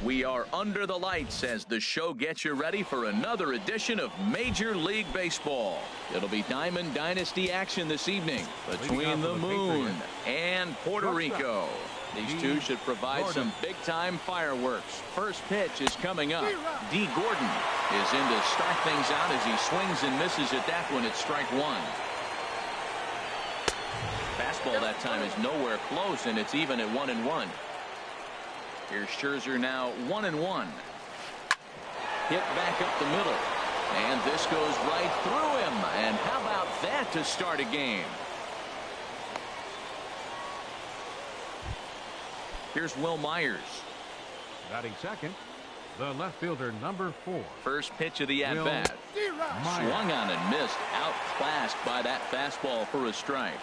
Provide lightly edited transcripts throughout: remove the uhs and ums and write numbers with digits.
We are under the lights as the show gets you ready for another edition of Major League Baseball. It'll be Diamond Dynasty action this evening between the Moon and Puerto Rico. These two should provide some big-time fireworks. First pitch is coming up. D. Gordon is in to start things out as he swings and misses at that one at strike one. Fastball that time is nowhere close, and it's even at 1-1. Here's Scherzer now 1-1. Hit back up the middle. And this goes right through him. And how about that to start a game? Here's Will Myers. Batting second, the left fielder, number 4. First pitch of the at-bat. Swung on and missed. Outclassed by that fastball for a strike.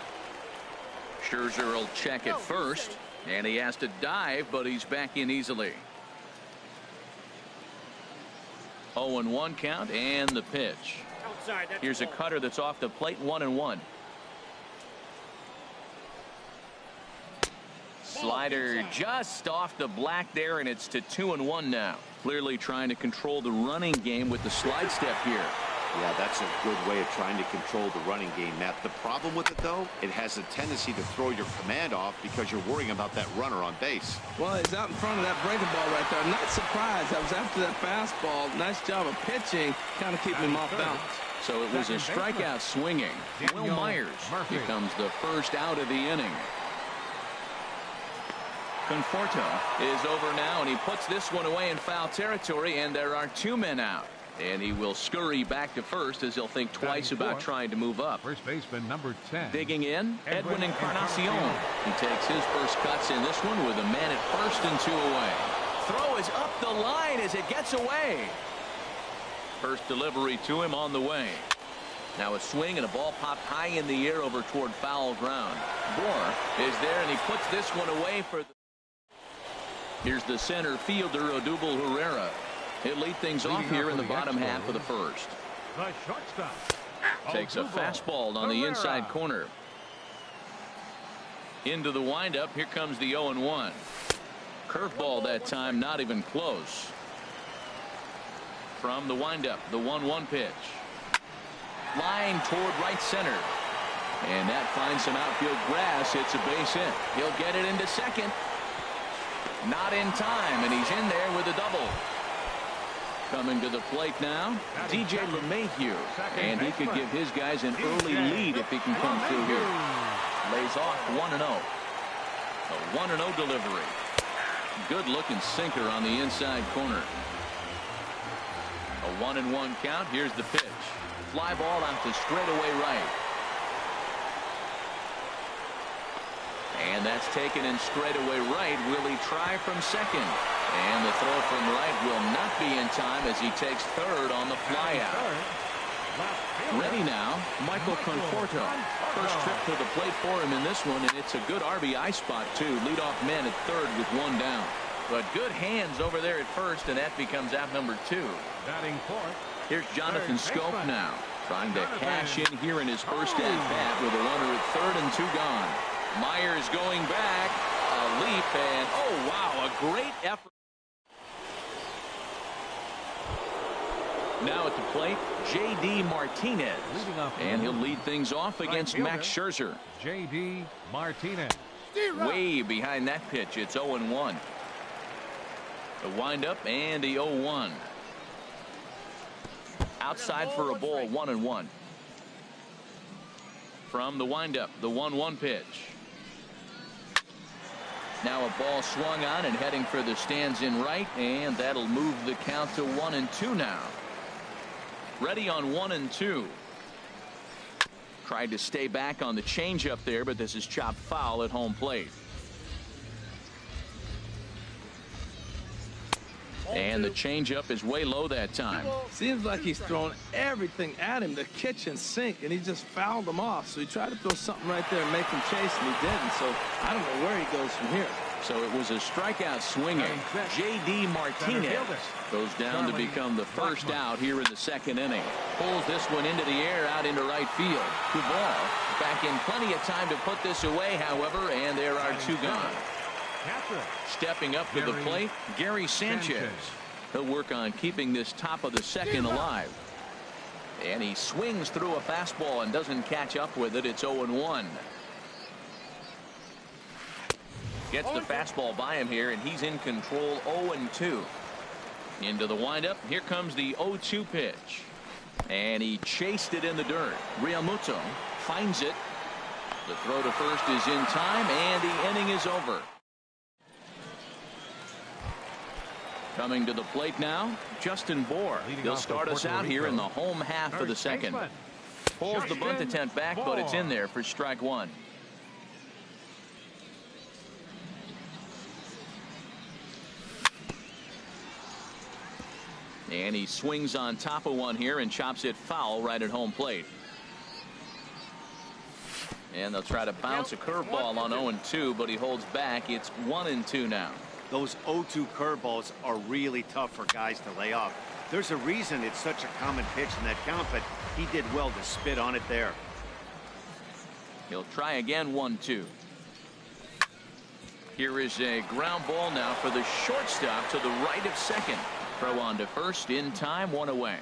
Scherzer will check at first. And he has to dive, but he's back in easily. 0-1 count and the pitch. Here's a cutter that's off the plate, 1-1. Slider just off the black there, and it's to 2-1 now. Clearly trying to control the running game with the slide step here. Yeah, that's a good way of trying to control the running game, Matt. The problem with it, though, it has a tendency to throw your command off because you're worrying about that runner on base. Well, he's out in front of that breaking ball right there. Not surprised. That was after that fastball. Nice job of pitching, kind of keeping him off balance. So it was a strikeout swinging. Will Myers becomes the first out of the inning. Conforto is over now, and he puts this one away in foul territory, and there are 2 men out. And he will scurry back to first as he'll think twice about trying to move up. First baseman number 10. Digging in, Edwin Encarnacion. He takes his first cuts in this one with a man at first and 2 away. Throw is up the line as it gets away. First delivery to him on the way. Now a swing and a ball popped high in the air over toward foul ground. Bohr is there, and he puts this one away for the... Here's the center fielder, Odubel Herrera. He'll lead things off here in the bottom half of the first. The shortstop takes a fastball on the inside corner. Into the windup. Here comes the 0-1. Curveball that time, not even close. From the windup, the 1-1 pitch. Line toward right center. And that finds some outfield grass. It's a base hit. He'll get it into second. Not in time, and he's in there with a double. Coming to the plate now, DJ LeMahieu, and he could give his guys an early lead if he can come through here. Lays off 1-0. A 1-0 delivery. Good looking sinker on the inside corner. A 1-1 count. Here's the pitch. Fly ball out to straightaway right. And that's taken in straightaway right. Will he try from second? And the throw from right will not be in time as he takes third on the flyout. Ready now, Michael Conforto. First trip to the plate for him in this one, and it's a good RBI spot too. Leadoff man at third with 1 down. But good hands over there at first, and that becomes out number 2. Batting fourth. Here's Jonathan Scope now, trying to cash in here in his first at-bat with a runner at third and 2 gone. Myers going back, a leap, and oh wow, a great effort. Now at the plate, J.D. Martinez, and he'll lead things off against Max Scherzer. J.D. Martinez. Way behind that pitch, it's 0-1. The windup and the 0-1. Outside for a ball, 1-1. From the windup, the 1-1 pitch. Now a ball swung on and heading for the stands in right, and that'll move the count to 1-2 now. Ready on 1-2. Tried to stay back on the changeup there, but this is chopped foul at home plate. And the changeup is way low that time. Seems like he's thrown everything at him, the kitchen sink, and he just fouled them off. So he tried to throw something right there and make him chase, and he didn't. So I don't know where he goes from here. So it was a strikeout swinging. J.D. Martinez goes down to become the first out here in the second inning. Pulls this one into the air out into right field. Duvall back in plenty of time to put this away, however, and there are 2 gone. Catcher. Stepping up to the plate, Gary Sanchez. He'll work on keeping this top of the second alive. And he swings through a fastball and doesn't catch up with it. It's 0-1. Gets the fastball by him here, and he's in control. 0-2. Into the windup. Here comes the 0-2 pitch. And he chased it in the dirt. Realmuto finds it. The throw to first is in time, and the inning is over. Coming to the plate now, Justin Bour. He'll start us out here in the home half of the second. Pulls the bunt attempt back, but it's in there for strike one. And he swings on top of one here and chops it foul right at home plate. And they'll try to bounce a curveball on 0-2, but he holds back. It's 1-2 now. Those 0-2 curveballs are really tough for guys to lay off. There's a reason it's such a common pitch in that count, but he did well to spit on it there. He'll try again. 1-2. Here is a ground ball now for the shortstop to the right of second. Throw on to first in time, one away.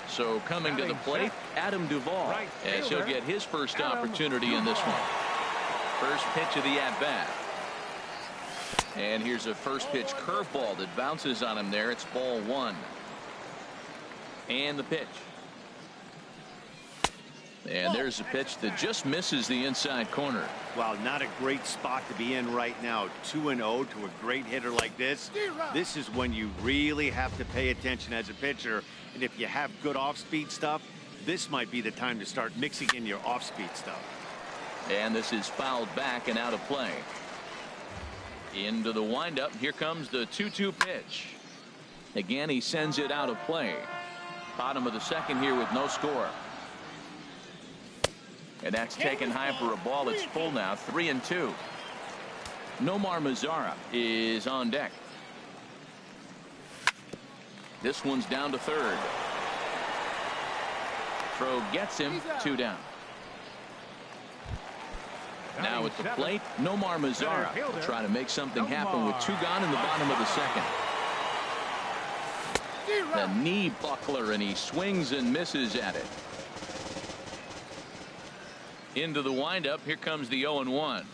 So coming to the plate, Adam Duvall, as he'll get his first opportunity in this one. First pitch of the at-bat. And here's a first pitch curveball that bounces on him there. It's ball one. And the pitch. And there's a pitch that just misses the inside corner. Well, not a great spot to be in right now. 2-0 to a great hitter like this. This is when you really have to pay attention as a pitcher. And if you have good off-speed stuff, this might be the time to start mixing in your off-speed stuff. And this is fouled back and out of play. Into the windup. Here comes the 2-2 pitch. Again, he sends it out of play. Bottom of the second here with no score. And that's taken high for a ball. It's full now. 3-2. Nomar Mazara is on deck. This one's down to third. Throw gets him. 2 down. Now at the plate, Nomar Mazara will try to make something happen with 2 gone in the bottom of the second. The knee buckler, and he swings and misses at it. Into the windup. Here comes the 0-1.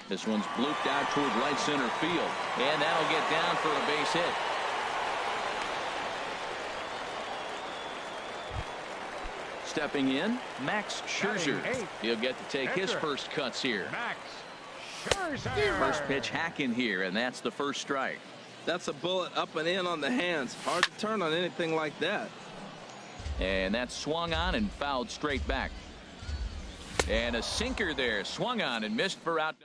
This one's blooped out toward right center field, and that'll get down for a base hit. Stepping in, Max Scherzer. He'll get to take his first cuts here. First pitch hack in here, and that's the first strike. That's a bullet up and in on the hands. Hard to turn on anything like that. And that's swung on and fouled straight back. And a sinker there, swung on and missed for out.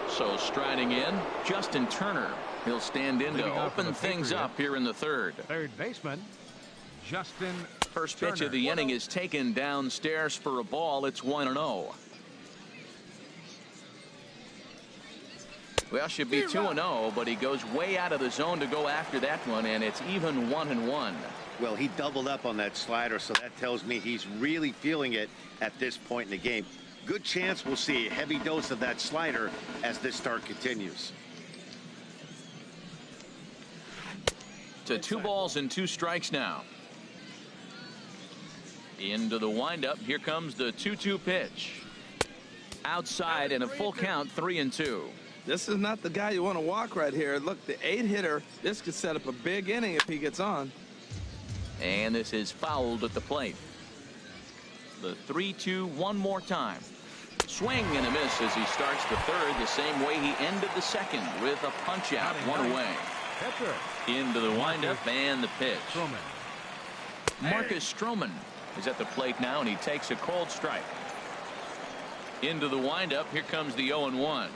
So striding in, Justin Turner. He'll stand in to open things up here in the third. Third baseman, Justin First pitch of the inning is taken downstairs for a ball. It's 1-0. Well, should be 2-0, but he goes way out of the zone to go after that one, and it's even 1-1. Well, he doubled up on that slider, so that tells me he's really feeling it at this point in the game. Good chance we'll see a heavy dose of that slider as this start continues. To 2 balls and 2 strikes now. Into the windup. Here comes the 2-2 pitch. Outside and a full count, 3-2. This is not the guy you want to walk right here. Look, the 8-hitter, this could set up a big inning if he gets on. And this is fouled at the plate. The 3-2 one more time. Swing and a miss as he starts the third the same way he ended the second with a punch out, 1 away. Into the windup and the pitch. Marcus Stroman is at the plate now, and he takes a cold strike. Into the windup. Here comes the 0-1.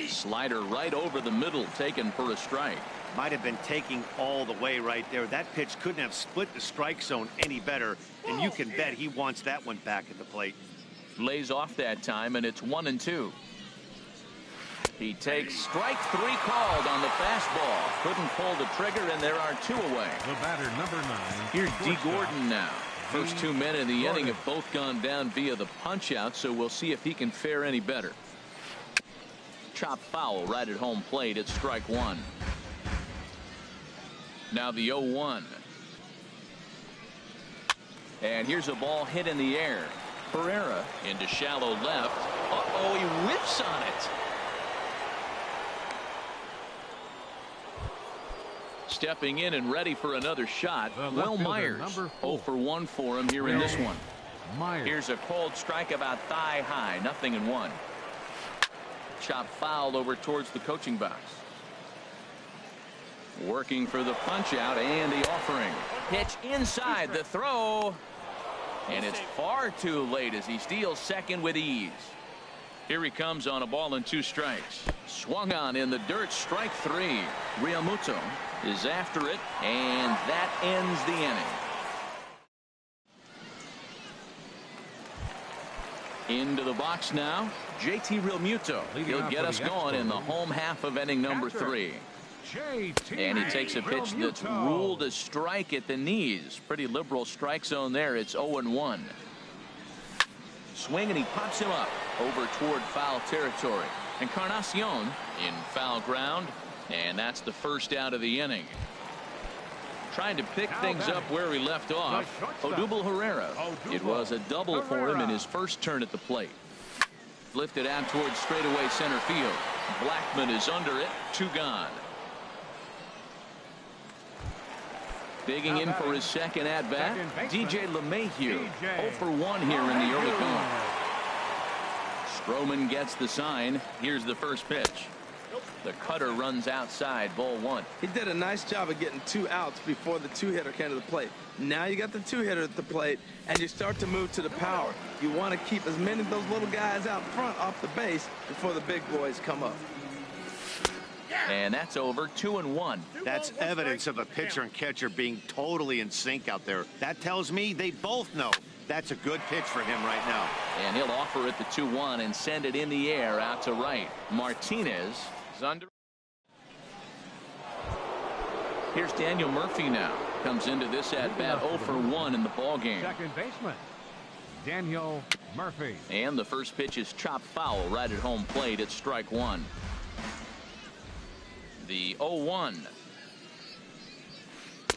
Slider right over the middle, taken for a strike. Might have been taking all the way right there. That pitch couldn't have split the strike zone any better, and you can bet he wants that one back at the plate. Lays off that time, and it's 1-2. He takes strike 3 called on the fastball. Couldn't pull the trigger, and there are 2 away. The batter, number 9. Here's D. Gordon now. first 2 men in the inning have both gone down via the punch out, so we'll see if he can fare any better. Chop foul right at home plate. It's strike one. Now the 0-1. And here's a ball hit in the air. Herrera into shallow left. Uh-oh, he whips on it. Stepping in and ready for another shot, Will Myers. 0 for 1 for him here in this one. Here's a cold strike about thigh high. 0-1. Chop foul over towards the coaching box. Working for the punch out and the offering. Pitch inside the throw. And it's far too late as he steals second with ease. Here he comes on a ball and 2 strikes. Swung on in the dirt. Strike 3. Realmuto is after it, and that ends the inning. Into the box now, JT Realmuto. He'll get us going in the home half of inning number 3. And he takes a pitch that's ruled a strike at the knees. Pretty liberal strike zone there. It's 0-1. Swing, and he pops him up over toward foul territory. Encarnacion in foul ground, and that's the first out of the inning. Trying to pick things up where he left off, Odubel Herrera. It was a double for him in his first turn at the plate. Lifted out towards straightaway center field. Blackman is under it. 2 gone. Digging in for his second at bat, DJ LeMahieu. 0 for 1 here in the early going. Stroman gets the sign. Here's the first pitch. The cutter runs outside, ball 1. He did a nice job of getting 2 outs before the 2-hitter came to the plate. Now you got the 2-hitter at the plate, and you start to move to the power. You want to keep as many of those little guys out front off the base before the big boys come up. And that's over. 2-1. That's evidence of a pitcher and catcher being totally in sync out there. That tells me they both know that's a good pitch for him right now. And he'll offer it the 2-1 and send it in the air out to right. Martinez is under. Here's Daniel Murphy now. Comes into this at bat 0 for 1 in the ball game. Second baseman Daniel Murphy. And the first pitch is chopped foul right at home plate. It's strike 1. The 0-1.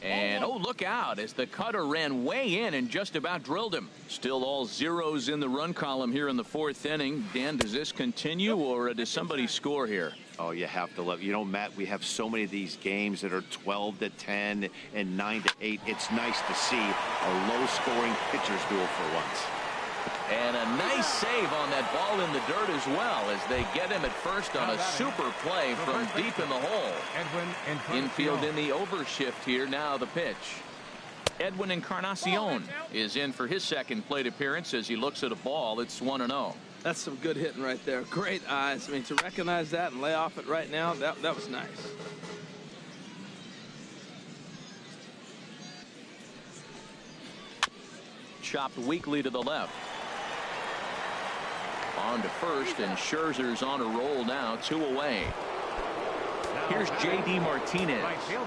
And oh, look out as the cutter ran way in and just about drilled him. Still all zeros in the run column here in the 4th inning. Dan, does this continue, or does somebody score here? Oh, you have to love. You know, Matt, we have so many of these games that are 12-10 and 9-8. It's nice to see a low-scoring pitcher's duel for once. And a nice save on that ball in the dirt as well, as they get him at first on a super play from deep in the hole. Infield in the overshift here. Now the pitch. Edwin Encarnacion is in for his second plate appearance as he looks at a ball. It's 1-0. That's some good hitting right there. Great eyes. I mean, to recognize that and lay off it right now, that was nice. Chopped weakly to the left. On to first, and Scherzer's on a roll now. 2 away. Here's J.D. Martinez.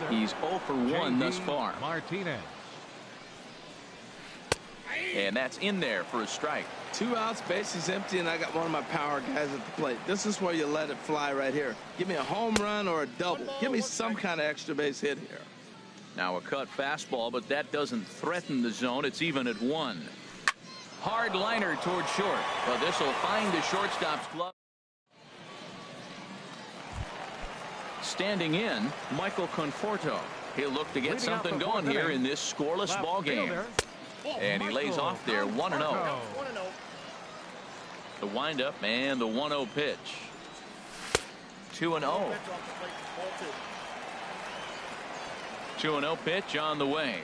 He's 0 for 1 thus far. Martinez. And that's in there for a strike. 2 outs, bases empty, and I got one of my power guys at the plate. This is where you let it fly right here. Give me a home run or a double. Give me some kind of extra base hit here. Now a cut fastball, but that doesn't threaten the zone. It's even at 1. Hard liner toward short, but this will find the shortstop's glove. Standing in, Michael Conforto. He'll look to get something going here in this scoreless ball game. And he lays off there. 1-0. The windup and the 1-0 pitch. 2-0. 2-0 pitch on the way.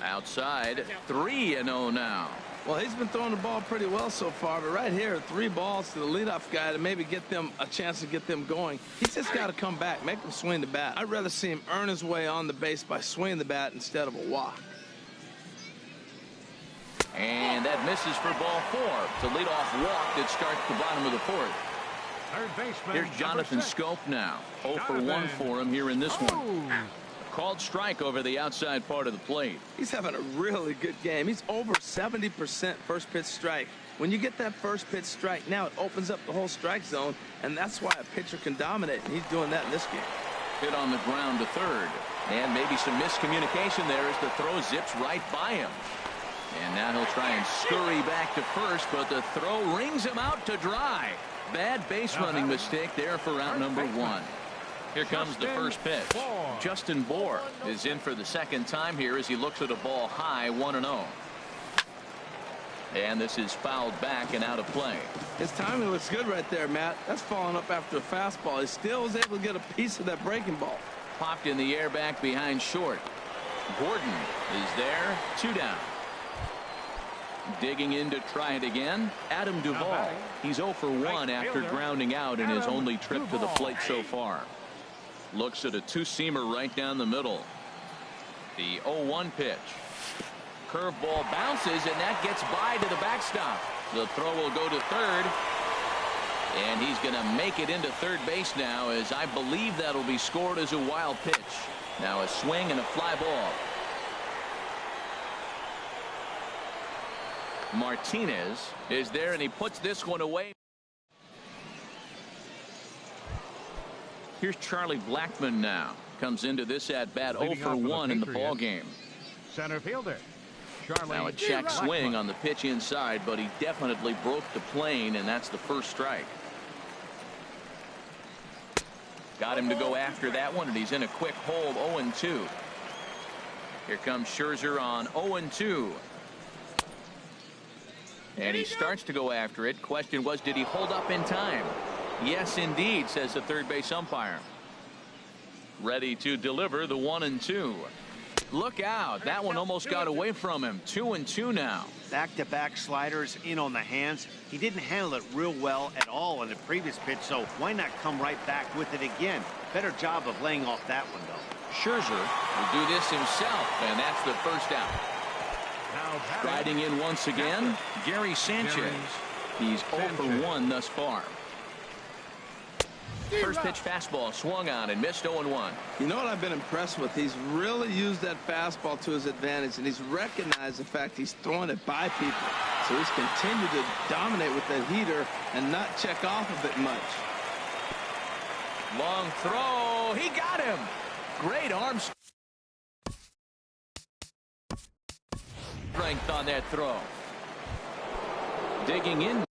Outside. 3-0 now. Well, he's been throwing the ball pretty well so far, but right here, 3 balls to the leadoff guy to maybe get them a chance to get them going. He's just got to come back, make them swing the bat. I'd rather see him earn his way on the base by swinging the bat instead of a walk. And that misses for ball 4. It's a leadoff walk that starts the bottom of the 4th. Third baseman. Here's Jonathan Scope now. 0 for 1 for him here in this one. Called strike over the outside part of the plate. He's having a really good game. He's over 70% first pitch strike. When you get that first pitch strike, now it opens up the whole strike zone, and that's why a pitcher can dominate, and he's doing that in this game. Hit on the ground to third. And maybe some miscommunication there as the throw zips right by him. And now he'll try and scurry back to first, but the throw rings him out to dry. Bad base running mistake there for out number 1. Here comes the first pitch. Justin Bour is in for the second time here as he looks at a ball high, 1-0. And this is fouled back and out of play. His timing looks good right there, Matt. That's falling up after a fastball. He still was able to get a piece of that breaking ball. Popped in the air back behind short. Gordon is there, 2 down. Digging in to try it again, Adam Duvall. He's 0 for 1 after grounding out in his only trip to the plate so far. Looks at a two-seamer right down the middle. The 0-1 pitch. Curveball bounces, and that gets by to the backstop. The throw will go to third. And he's going to make it into third base now, as I believe that'll be scored as a wild pitch. Now a swing and a fly ball. Martinez is there, and he puts this one away. Here's Charlie Blackmon now. Comes into this at bat 0 for 1 in the ball game. Center fielder Charlie. Now a check swing on the pitch inside, but he definitely broke the plane, and that's the first strike. Got him to go after that one, and he's in a quick hold. 0-2. Here comes Scherzer on 0-2. And he starts to go after it. Question was, did he hold up in time? Yes, indeed, says the third base umpire. Ready to deliver the 1-2. Look out. That one almost got away from him. 2-2 now. Back-to-back sliders in on the hands. He didn't handle it real well at all in the previous pitch, so why not come right back with it again? Better job of laying off that one, though. Scherzer will do this himself, and that's the first out. Striding in once again, Gary Sanchez. He's 0 for 1 thus far. First pitch fastball swung on and missed. 0-1. You know what I've been impressed with? He's really used that fastball to his advantage, and he's recognized the fact he's throwing it by people. So he's continued to dominate with that heater and not check off of it much. Long throw. He got him. Great arm strength on that throw. Digging in.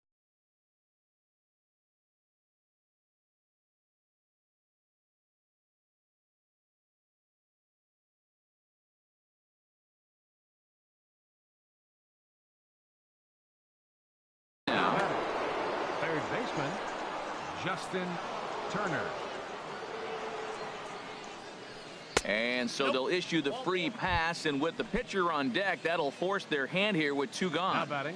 Third baseman Justin Turner. And so they'll issue the free pass, and with the pitcher on deck, that'll force their hand here with 2 gone. Now batting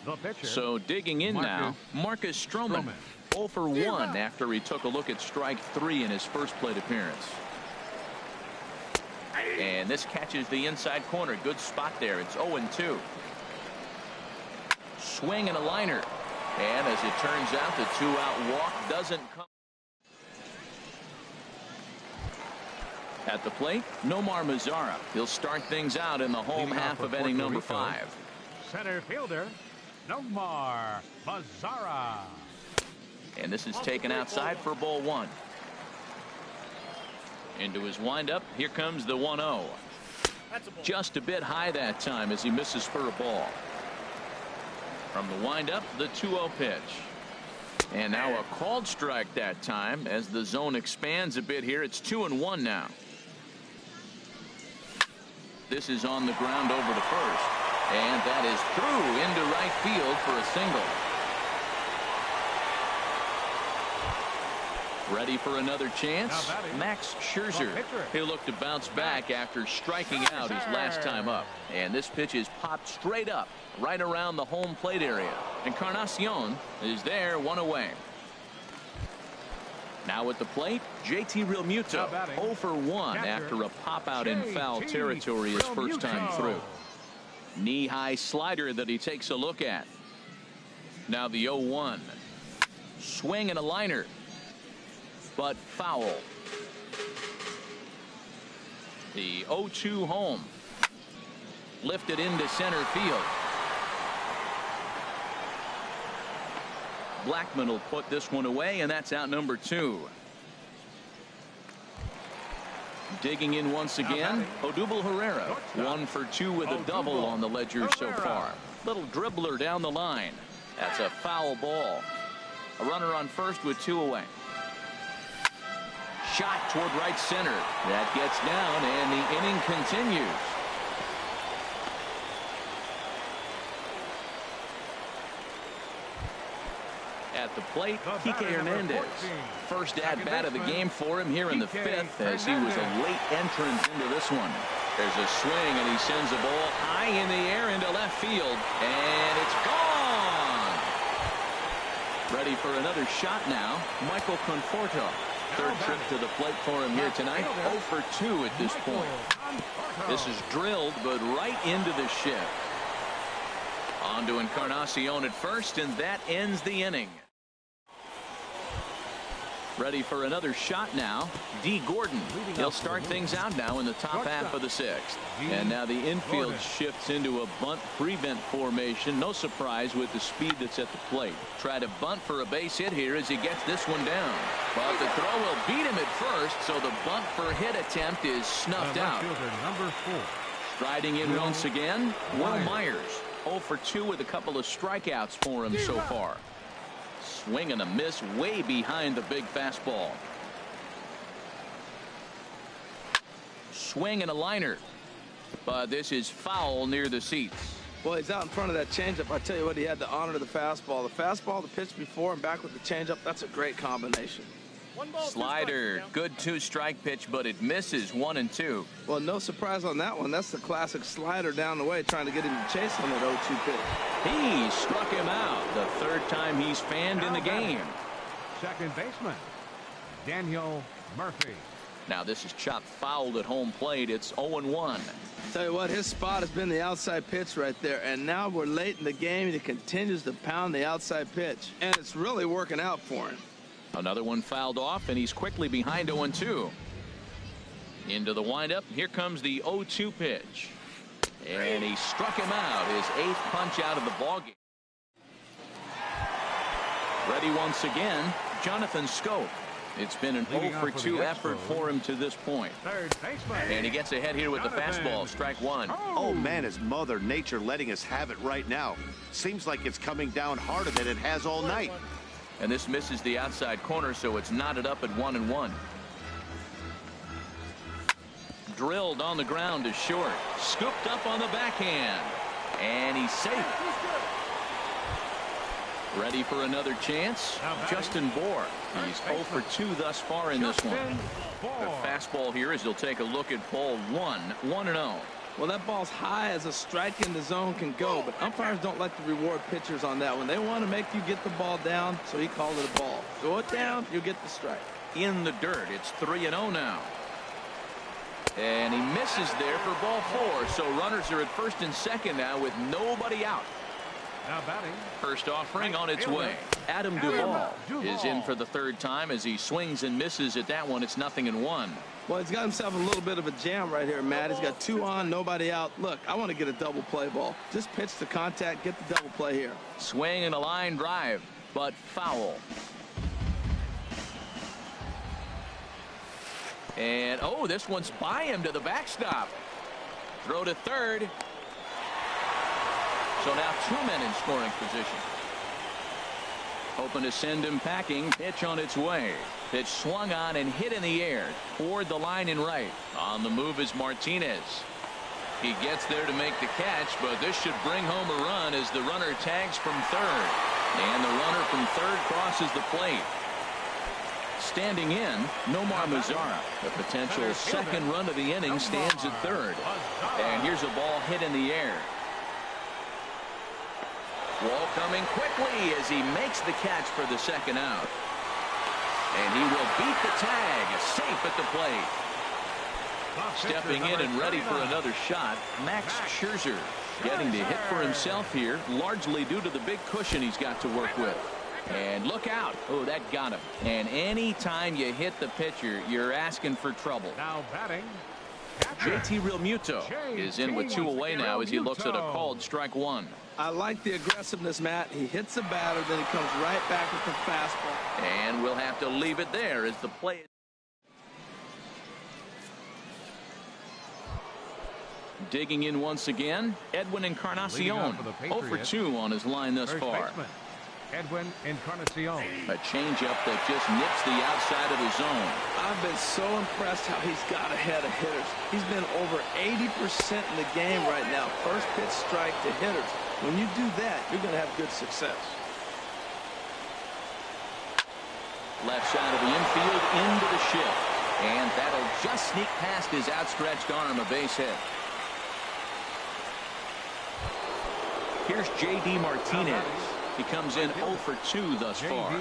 the pitcher. So digging in now, Marcus Stroman. 0 for 1 after he took a look at strike 3 in his first plate appearance. And this catches the inside corner. Good spot there. It's 0-2. Swing and a liner. And as it turns out, the 2-out walk doesn't come. At the plate, Nomar Mazara. He'll start things out in the home half of inning number 5. Center fielder Nomar Mazara. And this is taken outside for ball 1. Into his windup. Here comes the 1-0. Just a bit high that time as he misses for a ball. From the windup, the 2-0 pitch. And now a called strike that time as the zone expands a bit here. It's 2-1 now. This is on the ground over to first. And that is through into right field for a single. Ready for another chance? Max Scherzer. He'll look to bounce back after striking out his last time up. And this pitch is popped straight up right around the home plate area. Encarnacion is there, 1 away. Now at the plate, JT Realmuto 0 for 1 after a pop out in foul territory his first time through. Knee-high slider that he takes a look at. Now the 0-1. Swing and a liner. But foul. The 0-2 home. Lifted into center field. Blackman will put this one away, and that's out number 2. Digging in once again, Odubel Herrera. 1 for 2 with a double on the ledger so far. Little dribbler down the line. That's a foul ball. A runner on first with 2 away. Shot toward right center. That gets down, and the inning continues. At the plate, Kike Hernandez. First at-bat of the game for him here in the 5th, as he was a late entrant into this one. There's a swing, and he sends the ball high in the air into left field, and it's gone. Ready for another shot now, Michael Conforto. Third trip to the plate for him here tonight. 0 for 2 at this point. This is drilled, but right into the shift. On to Encarnacion at first, and that ends the inning. Ready for another shot now, D. Gordon. He'll start things out now in the top half of the 6th. And now the infield shifts into a bunt prevent formation. No surprise with the speed that's at the plate. Try to bunt for a base hit here as he gets this one down. But the throw will beat him at first, so the bunt for hit attempt is snuffed out. Number 4. Striding in once again, Will Myers. 0 for 2 with a couple of strikeouts for him so far. Swing and a miss way behind the big fastball. Swing and a liner. But this is foul near the seats. Well, he's out in front of that changeup. I tell you what, he had to honor the fastball. The fastball, the pitch before, and back with the changeup. That's a great combination. Slider, good 2-strike pitch, but it misses 1 and 2. Well, no surprise on that one. That's the classic slider down the way, trying to get him to chase on that 0-2 pitch. He struck him out. The 3rd time he's fanned in the game. Second baseman, Daniel Murphy. Now this is chopped fouled at home plate. It's 0-1. Tell you what, his spot has been the outside pitch right there, and now we're late in the game, and he continues to pound the outside pitch, and it's really working out for him. Another one fouled off, and he's quickly behind 0-2. Into the windup. Here comes the 0-2 pitch. And he struck him out. His 8th punch out of the ballgame. Ready once again, Jonathan Scope. It's been an 0 for 2 effort for him to this point. Third baseman. And he gets ahead here with the fastball. Strike 1. Oh, man, is Mother Nature letting us have it right now. Seems like it's coming down harder than it has all night. And this misses the outside corner, so it's knotted up at 1-1. Drilled on the ground to short. Scooped up on the backhand. And he's safe. Ready for another chance. Justin Bohr. He's 0 for 2 thus far in this one. The fastball here as he'll take a look at ball 1. 1-0. Well, that ball's high as a strike in the zone can go, but umpires don't like to reward pitchers on that one. They want to make you get the ball down, so he called it a ball. Throw it down, you get the strike. In the dirt, it's 3-0 now. And he misses there for ball 4, so runners are at first and second now with nobody out. Now batting. First offering on its way. Adam Duvall is in for the 3rd time as he swings and misses at that one. It's 0-1. Well, he's got himself a little bit of a jam right here, Matt. He's got 2 on, nobody out. Look, I want to get a double play ball. Just pitch to contact, get the double play here. Swing and a line drive, but foul. And, oh, this one's by him to the backstop. Throw to third. So now 2 men in scoring position. Hoping to send him packing. Pitch on its way. Pitch swung on and hit in the air toward the line and right. On the move is Martinez. He gets there to make the catch, but this should bring home a run as the runner tags from third. And the runner from third crosses the plate. Standing in, Nomar Mazara. The potential 2nd run of the inning stands at third. And here's a ball hit in the air. Wall coming quickly as he makes the catch for the 2nd out. And he will beat the tag, safe at the plate. Stepping in and ready for another shot, Max Scherzer. Getting the hit for himself here, largely due to the big cushion he's got to work with. And look out. Oh, that got him. And any time you hit the pitcher, you're asking for trouble. Now batting, JT Realmuto is in with 2 away now as he looks at a called strike 1. I like the aggressiveness, Matt. He hits the batter, then he comes right back with the fastball. And we'll have to leave it there as the play. Digging in once again, Edwin Encarnacion. 0 for 2 on his line thus far. Edwin Encarnacion. A changeup that just nips the outside of the zone. I've been so impressed how he's got ahead of hitters. He's been over 80% in the game right now. First pitch strike to hitters. When you do that, you're going to have good success. Left side of the infield into the shift. And that'll just sneak past his outstretched arm, a base hit. Here's J.D. Martinez. He comes in 0 for 2 thus far.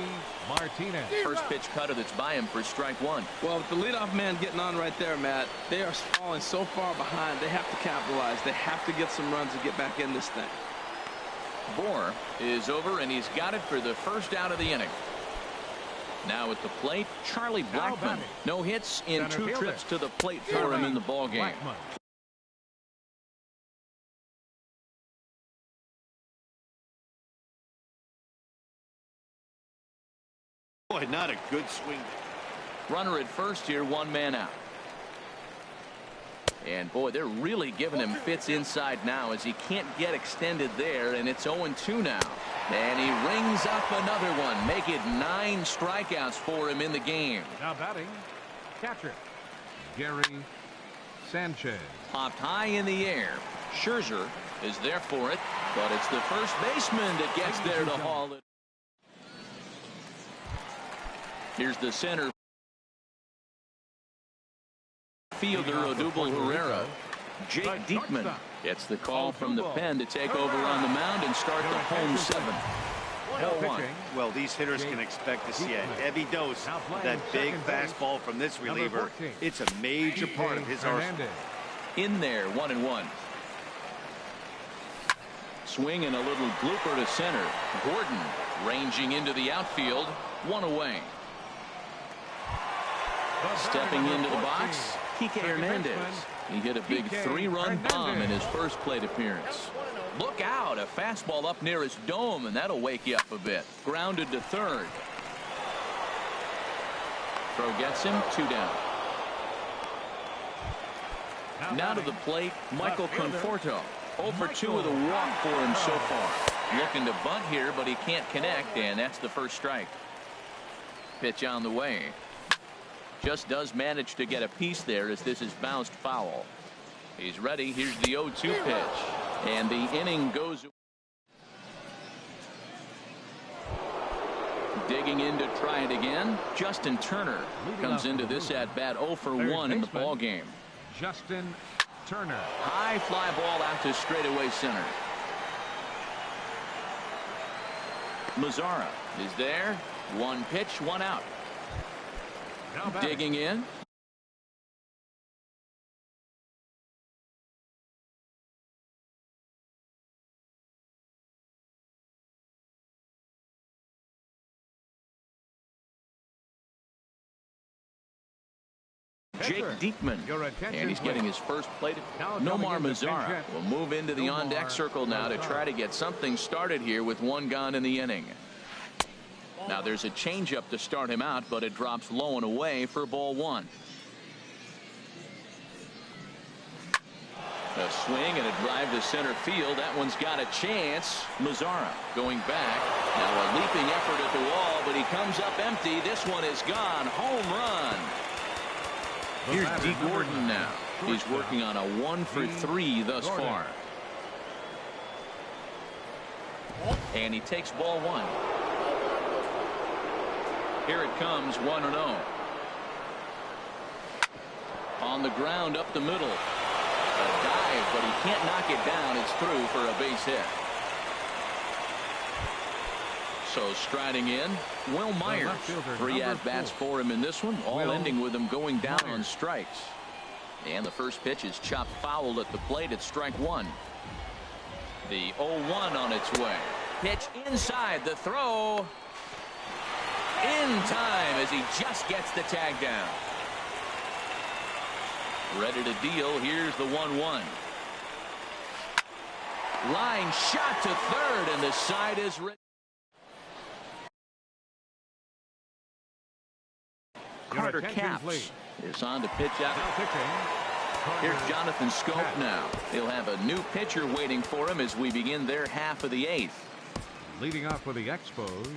Martinez. First pitch cutter that's by him for strike 1. Well, with the leadoff man getting on right there, Matt, they are falling so far behind. They have to capitalize. They have to get some runs to get back in this thing. Bohr is over, and he's got it for the first out of the inning. Now at the plate, Charlie Blackmon. No hits in 2 trips to the plate for him in the ballgame. Boy, not a good swing. Runner at first here, 1 man out. And boy, they're really giving him fits inside now as he can't get extended there, and it's 0-2 now. And he rings up another one. Make it 9 strikeouts for him in the game. Now batting, catcher Gary Sanchez. Popped high in the air. Scherzer is there for it, but it's the first baseman that gets there to haul it. Here's the center fielder, Odubel Herrera. Jake Diekman gets the call from the pen to take over on the mound and start the home 7. 0-1. Well, these hitters can expect to see a heavy dose of that big fastball from this reliever. It's a major part of his arsenal. In there, 1-1. Swing and a little blooper to center. Gordon ranging into the outfield. 1 away. Stepping into the box, Kike Hernandez. He hit a big 3-run bomb in his first plate appearance. Look out, a fastball up near his dome, and that'll wake you up a bit. Grounded to third. Throw gets him, 2 down. Now to the plate, Michael Conforto. 0 for 2 with a walk for him so far. Looking to bunt here, but he can't connect, and that's the first strike. Pitch on the way. Just does manage to get a piece there as this is bounced foul. He's ready. Here's the 0-2 pitch. And the inning goes. Digging in to try it again. Justin Turner comes into this at bat 0 for 1 in the ball game. Justin Turner. High fly ball out to straightaway center. Mazzara is there. 1 pitch, 1 out. Digging in. Jake Diekman, and he's getting his first plate. Nomar Mazzara will move into the on-deck circle now to try to get something started here with 1 gone in the inning. Now there's a changeup to start him out, but it drops low and away for ball 1. A swing and a drive to center field. That one's got a chance. Mazzara going back. Now a leaping effort at the wall, but he comes up empty. This one is gone. Home run. Here's D. Gordon now. He's working on a 1 for 3 thus far. And he takes ball 1. Here it comes, 1-0. On the ground up the middle. A dive, but he can't knock it down. It's through for a base hit. So striding in, Will Myers. 3 at-bats for him in this one, all ending with him going down on strikes. And the first pitch is chopped foul at the plate at strike 1. The 0-1 on its way. Pitch inside, the throw. In time as he just gets the tag down. Ready to deal. Here's the 1-1. Line shot to third, and the side is ready. Carter Capps is on to pitch out. Here's Jonathan Scope now. He'll have a new pitcher waiting for him as we begin their half of the 8th. Leading off for the Expos,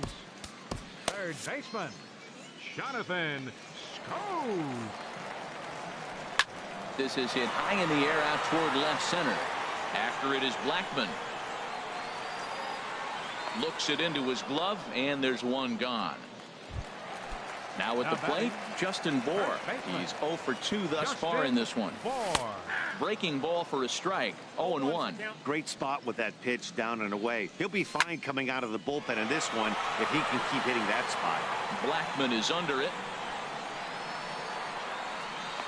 third baseman, Jonathan Scope. This is hit high in the air out toward left center. After it is Blackmon. Looks it into his glove, and there's one gone. Now at the plate, Justin Bour. He's 0 for 2 thus far in this one. Breaking ball for a strike. 0-1. Great spot with that pitch down and away. He'll be fine coming out of the bullpen in this one if he can keep hitting that spot. Blackmon is under it.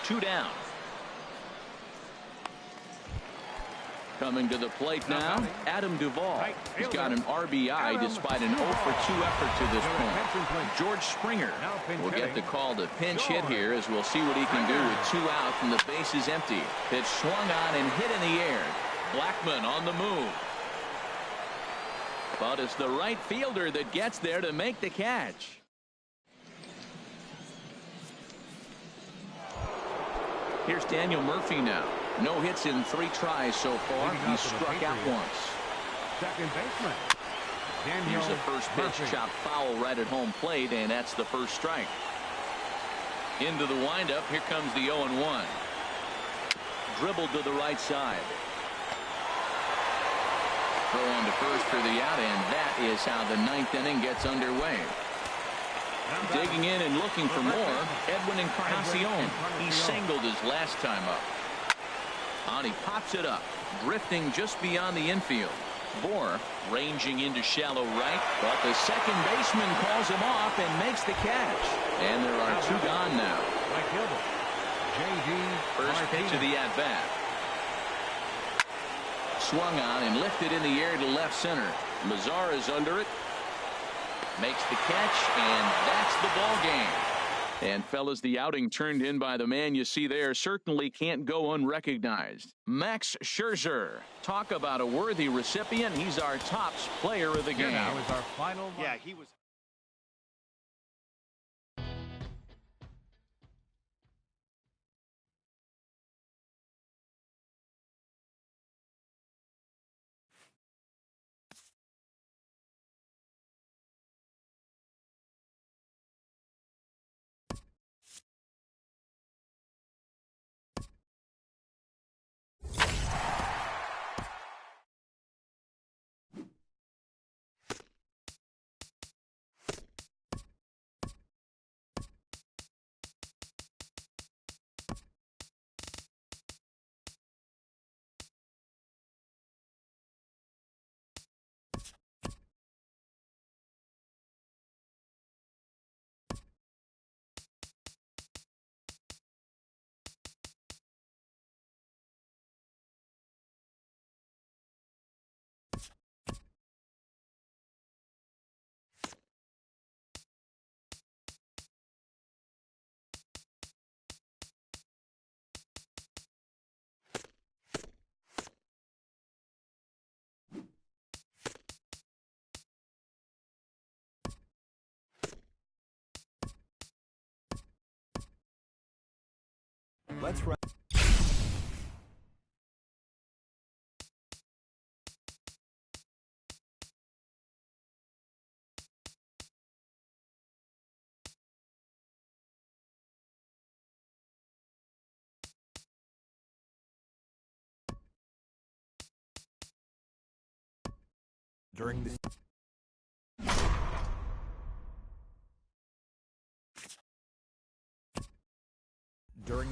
2 down. Coming to the plate now, Adam Duvall. He's got an RBI despite an 0 for 2 effort to this point. George Springer will get the call to pinch hit here, as we'll see what he can do with 2 outs and the bases empty. Pitch swung on and hit in the air. Blackmon on the move. But it's the right fielder that gets there to make the catch. Here's Daniel Murphy now. No hits in 3 tries so far. He struck out once. Second baseman. Here's a first pitch chopped foul right at home plate, and that's the first strike. Into the windup. Here comes the 0-1. Dribbled to the right side. Throw on to first for the out, and that is how the 9th inning gets underway. Digging in and looking for more, Edwin Encarnacion. He singled his last time up. And he pops it up, drifting just beyond the infield. Bour ranging into shallow right, but the second baseman calls him off and makes the catch. And there are 2 gone now. First pitch of the at-bat. Swung on and lifted in the air to left center. Mazar is under it. Makes the catch, and that's the ball game. And fellas, the outing turned in by the man you see there certainly can't go unrecognized. Max Scherzer. Talk about a worthy recipient. He's our top player of the game. Now is our final. Yeah, he was. Let's run. During this. During.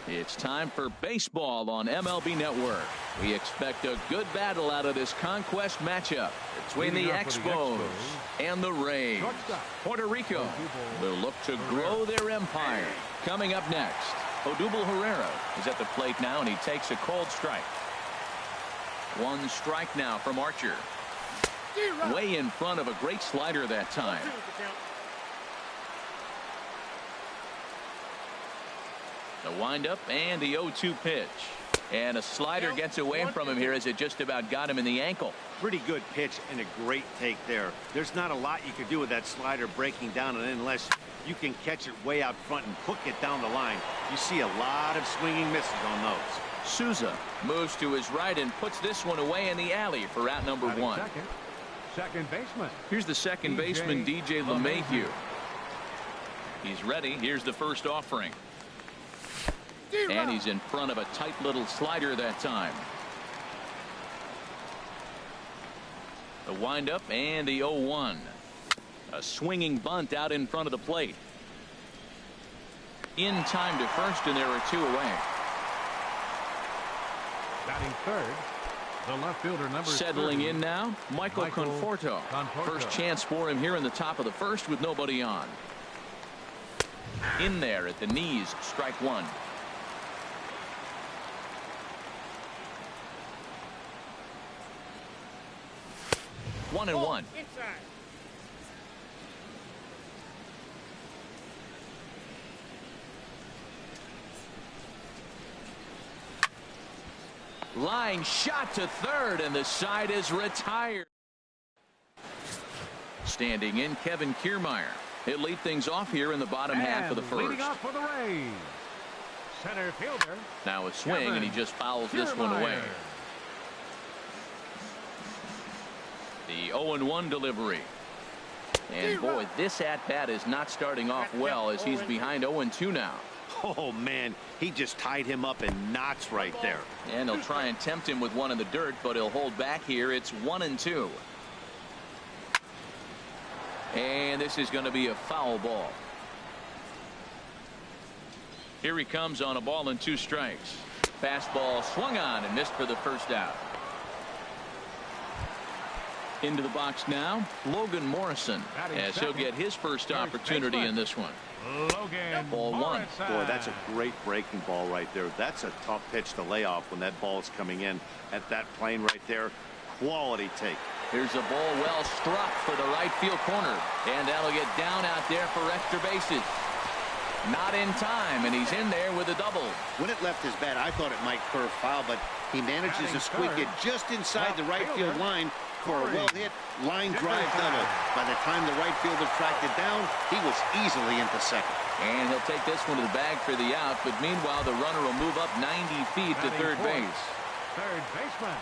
It's time for baseball on MLB Network. We expect a good battle out of this conquest matchup between the Expos and the Rays. Puerto Rico will look to grow their empire. Coming up next, Odubel Herrera is at the plate now, and he takes a cold strike. One strike now from Archer. Way in front of a great slider that time. The windup and the 0-2 pitch. And a slider gets away from him here as it just about got him in the ankle. Pretty good pitch and a great take there. There's not a lot you can do with that slider breaking down, and unless you can catch it way out front and hook it down the line, you see a lot of swinging misses on those. Souza moves to his right and puts this one away in the alley for out number one. Second baseman. Here's the second baseman, DJ LeMahieu. He's ready. Here's the first offering. And he's in front of a tight little slider that time. The windup and the 0-1. A swinging bunt out in front of the plate. In time to first, and there are two away. Batting third, the left fielder number settling 30, in now, Michael Conforto. First chance for him here in the top of the first with nobody on. In there at the knees, strike one. 1-1. Line shot to third, and the side is retired. Standing in, Kevin Kiermaier. He'll lead things off here in the bottom half of the first. Leading off for the Rays, center fielder. Now a swing, Kevin and he just fouls this one away. The 0-1 delivery. And boy, this at-bat is not starting off well as he's behind 0-2 now. Oh, man, he just tied him up in knots right there. And he'll try and tempt him with one in the dirt, but he'll hold back here. It's 1-2. And this is going to be a foul ball. Here he comes on a ball and 2 strikes. Fastball swung on and missed for the first out. Into the box now, Logan Morrison, as he'll get his first opportunity in this one. Logan Ball one. Boy, that's a great breaking ball right there. That's a tough pitch to lay off when that ball is coming in at that plane right there. Quality take. Here's a ball well struck for the right field corner, and that'll get down out there for extra bases. Not in time, and he's in there with a double. When it left his bat, I thought it might curve foul, but he manages to squeak it just inside the right field line for a well-hit line drive double. By the time the right fielder tracked it down, he was easily into second. And he'll take this one to the bag for the out, but meanwhile the runner will move up 90 feet to third base. Third baseman,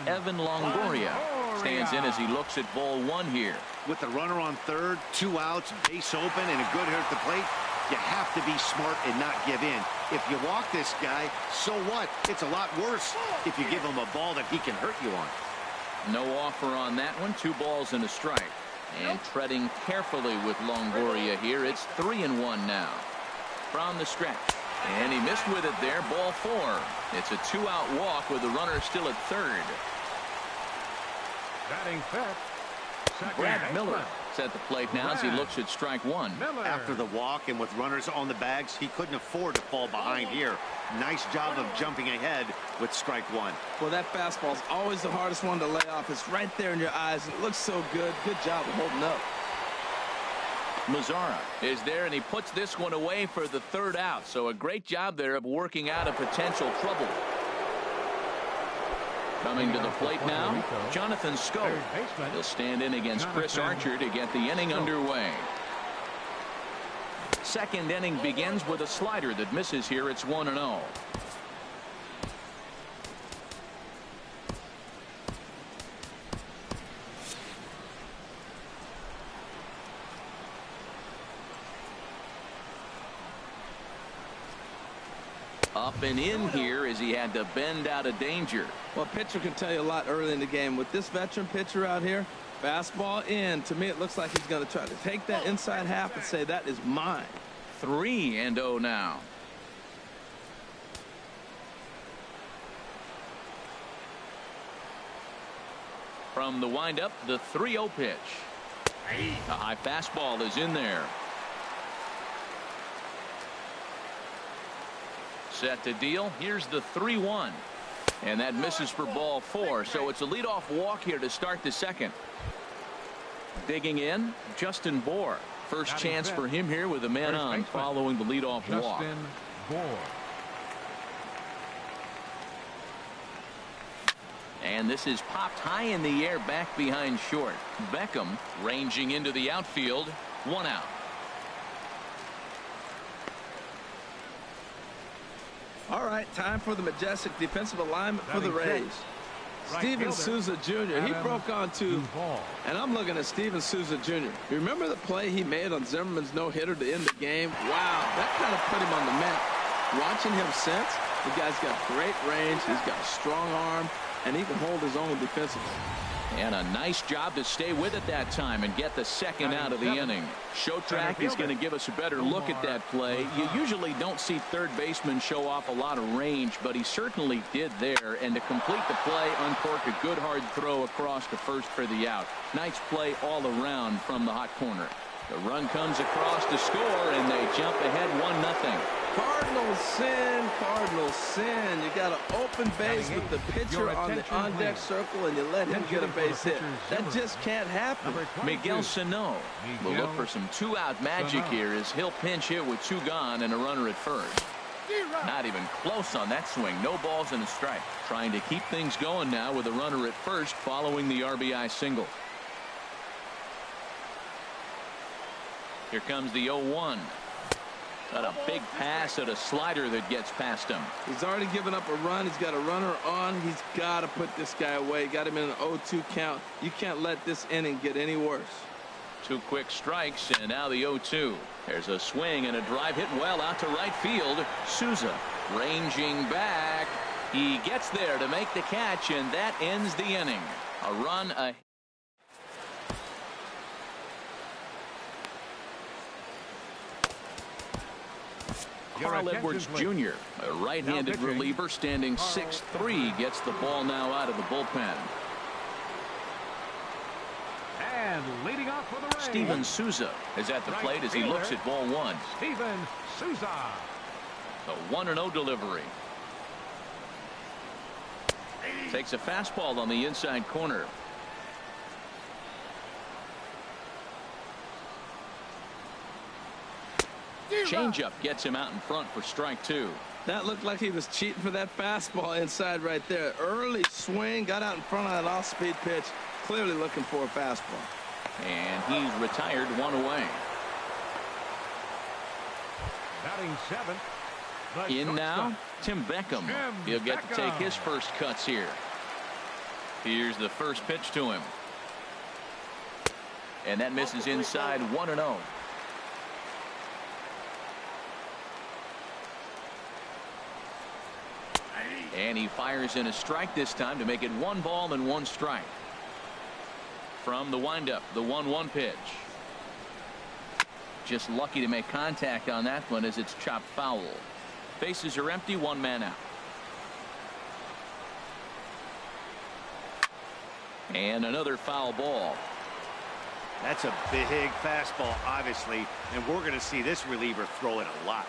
Evan Longoria stands in as he looks at ball one here. With the runner on third, 2 outs, base open, and a good hitter at the plate, you have to be smart and not give in. If you walk this guy, so what? It's a lot worse if you give him a ball that he can hurt you on. No offer on that one. 2 balls and a strike. And treading carefully with Longoria here. It's 3-1 now. From the stretch. And he missed with it there. Ball 4. It's a 2-out walk with the runner still at third. Batting fifth. Brad Miller is at the plate now as he looks at strike 1. After the walk and with runners on the bags, he couldn't afford to fall behind here. Nice job of jumping ahead with strike 1. Well, that fastball is always the hardest one to lay off. It's right there in your eyes. It looks so good. Good job of holding up. Mazara is there, and he puts this one away for the 3rd out. So a great job there of working out a potential trouble. Coming to the plate now, Jonathan Schoop. He'll stand in against Chris Archer to get the inning underway. Second inning begins with a slider that misses here. It's 1-0. Up and in here as he had to bend out of danger. Well, pitcher can tell you a lot early in the game. With this veteran pitcher out here, fastball in. To me, it looks like he's going to try to take that inside half and say, that is mine. 3-0 now. From the windup, the 3-0 pitch. A high fastball is in there. Set to deal. Here's the 3-1. And that misses for ball 4. So it's a leadoff walk here to start the second. Digging in, Justin Bour. First chance for him here with a man on following the leadoff walk. Justin Bour. And this is popped high in the air back behind short. Beckham ranging into the outfield. 1 out. All right, time for the majestic defensive alignment for the Rays. Steven Souza Jr. He broke on to, and I'm looking at Steven Souza Jr. You remember the play he made on Zimmerman's no-hitter to end the game? Wow, that kind of put him on the map. Watching him since, the guy's got great range, he's got a strong arm, and he can hold his own defensively. And a nice job to stay with it that time and get the second out of the inning. Showtrack is going to give us a better look at that play. You usually don't see third baseman show off a lot of range, but he certainly did there. And to complete the play, uncork a good hard throw across to first for the out. Nice play all around from the hot corner. The run comes across to score, and they jump ahead 1-0. Cardinals sin, Cardinals sin. You got an open base with the pitcher on the on-deck circle, and you let him get a base hit. That just can't happen. Miguel Sano will look for some 2-out magic here as he'll pinch hit with 2 gone and a runner at first. Not even close on that swing. No balls and a strike. Trying to keep things going now with a runner at first following the RBI single. Here comes the 0-1. Got a big pass at a slider that gets past him. He's already given up a run. He's got a runner on. He's got to put this guy away. Got him in an 0-2 count. You can't let this inning get any worse. 2 quick strikes, and now the 0-2. There's a swing and a drive hit well out to right field. Souza ranging back. He gets there to make the catch, and that ends the inning. A run ahead. Carl Edwards Jr., a right-handed reliever standing 6'3", gets the ball now out of the bullpen. And leading off for the Rays, Steven Souza is at the plate as he looks at ball 1. Steven Souza. The 1-0 delivery. Takes a fastball on the inside corner. Changeup gets him out in front for strike 2. That looked like he was cheating for that fastball inside right there. Early swing, got out in front of that off-speed pitch. Clearly looking for a fastball. And he's retired 1 away. Batting 7th. In now, Tim Beckham. He'll get to take his first cuts here. Here's the first pitch to him. And that misses inside 1-0. And he fires in a strike this time to make it 1 ball and 1 strike. From the windup, the 1-1 pitch. Just lucky to make contact on that one as it's chopped foul. Bases are empty, 1 man out. And another foul ball. That's a big fastball, obviously, and we're going to see this reliever throw it a lot.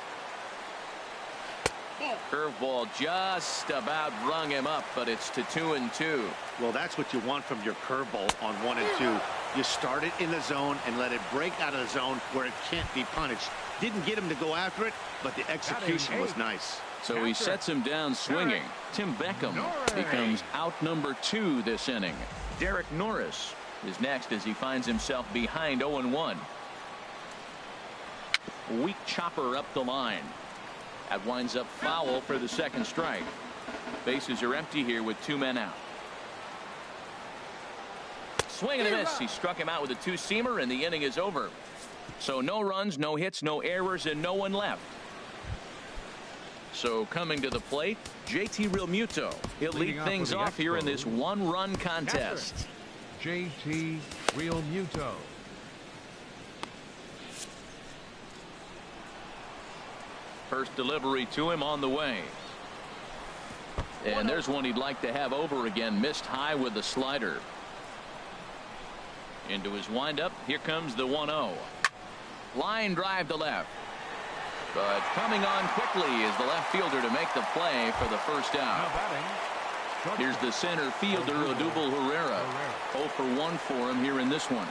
Curveball just about rung him up, but it's to 2-2. Well, that's what you want from your curveball on 1 and 2. You start it in the zone and let it break out of the zone where it can't be punished. Didn't get him to go after it, but the execution was nice. So he sets him down swinging. Tim Beckham becomes out number 2 this inning. Derek Norris is next as he finds himself behind 0-1. Weak chopper up the line. That winds up foul for the second strike. Bases are empty here with 2 men out. Swing and a miss. He struck him out with a 2-seamer, and the inning is over. So no runs, no hits, no errors, and no one left. So coming to the plate, JT Realmuto. He'll lead things off here in this 1-run contest. JT Realmuto. First delivery to him on the way. And there's one he'd like to have over again. Missed high with the slider. Into his windup. Here comes the 1-0. Line drive to left. But coming on quickly is the left fielder to make the play for the first out. Here's the center fielder, Odubel Herrera. 0 for 1 for him here in this one.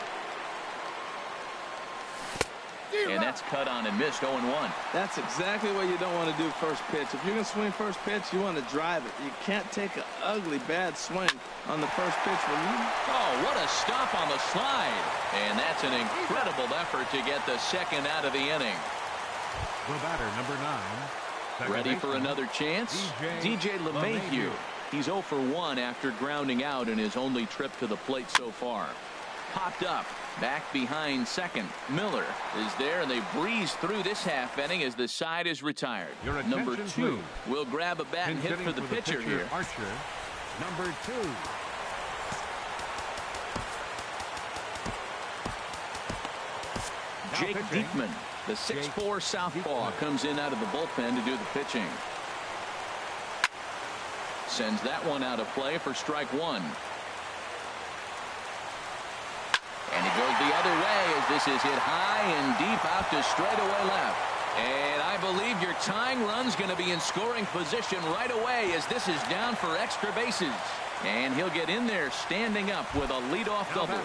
And that's cut on and missed. 0-1. That's exactly what you don't want to do first pitch. If you're going to swing first pitch, you want to drive it. You can't take an ugly, bad swing on the first pitch. Oh, what a stop on the slide. And that's an incredible effort to get the second out of the inning. The batter, number 9. Ready for another chance? DJ LeMahieu. He's 0 for 1 after grounding out in his only trip to the plate so far. Popped up. Back behind second. Miller is there, and they breeze through this half inning as the side is retired. Number 2 will grab a bat and hit for the pitcher here. Archer, number 2. Jake Diekman, the 6'4" southpaw, comes in out of the bullpen to do the pitching. Sends that one out of play for strike 1. And he goes the other way as this is hit high and deep out to straightaway left. And I believe your tying run's going to be in scoring position right away as this is down for extra bases. And he'll get in there standing up with a leadoff double.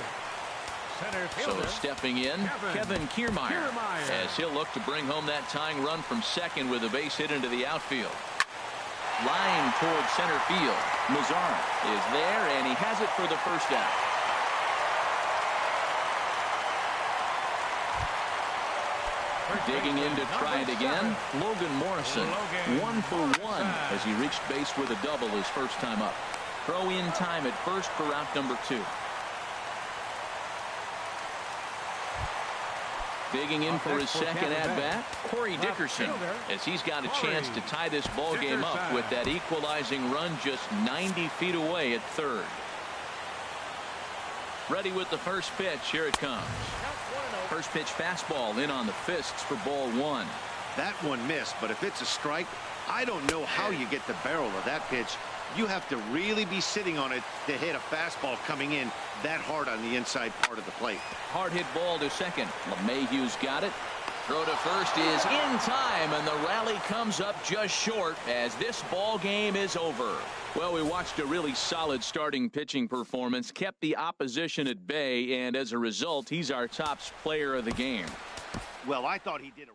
So stepping in, Kevin Kiermaier, as he'll look to bring home that tying run from second with a base hit into the outfield. Line toward center field. Mazara is there, and he has it for the first out. Digging in to try it again, Logan Morrison. 1 for 1 as he reached base with a double his first time up. Throw in time at first for out number 2. Digging in for his second at-bat, Corey Dickerson, as he's got a chance to tie this ball game up with that equalizing run just 90 feet away at third. Ready with the first pitch. Here it comes. First pitch fastball in on the fists for ball 1. That one missed, but if it's a strike, I don't know how you get the barrel of that pitch. You have to really be sitting on it to hit a fastball coming in that hard on the inside part of the plate. Hard hit ball to second. LeMahieu's got it. Throw to first is in time, and the rally comes up just short as this ball game is over. Well, we watched a really solid starting pitching performance, kept the opposition at bay, and as a result, he's our top player of the game. Well, I thought he did a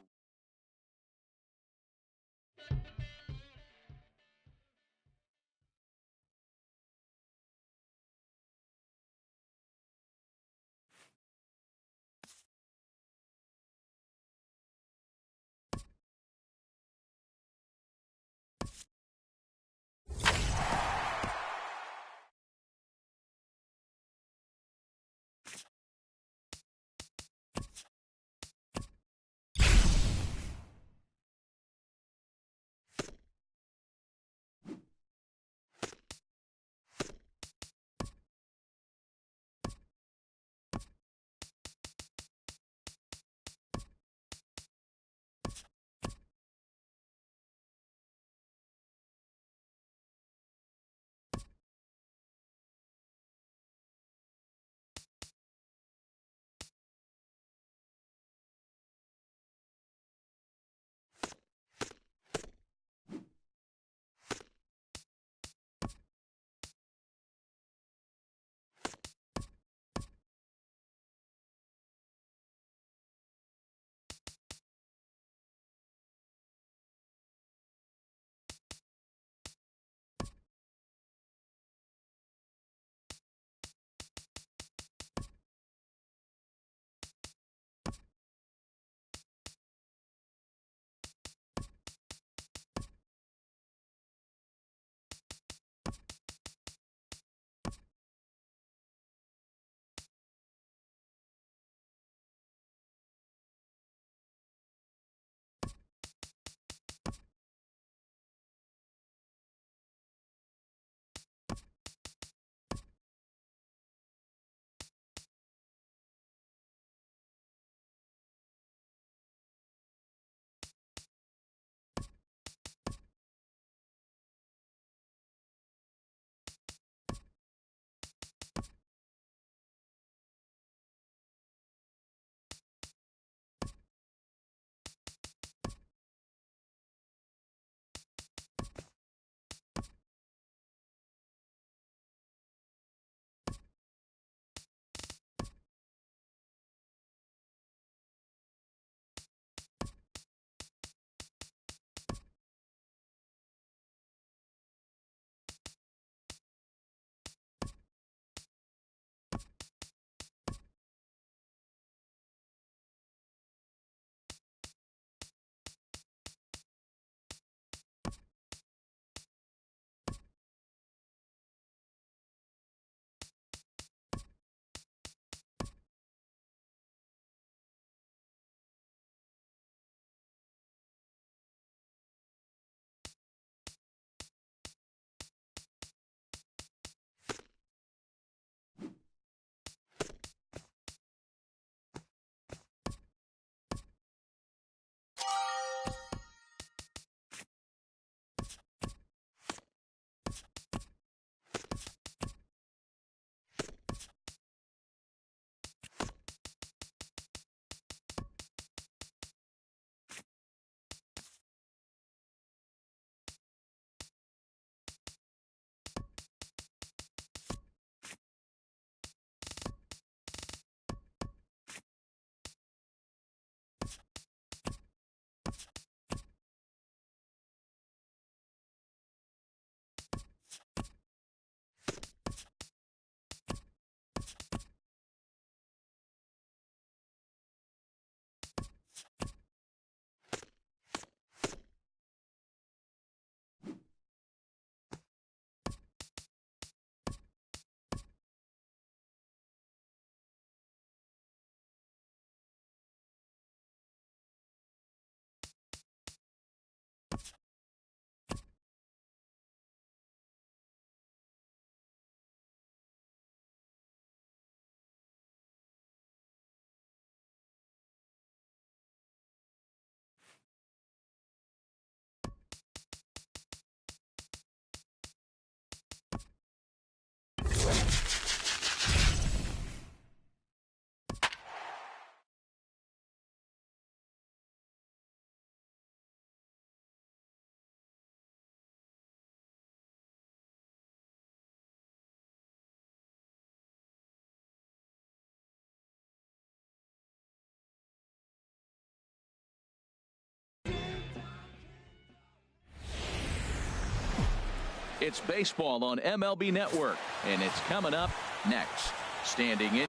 It's baseball on MLB Network, and it's coming up next. Standing in.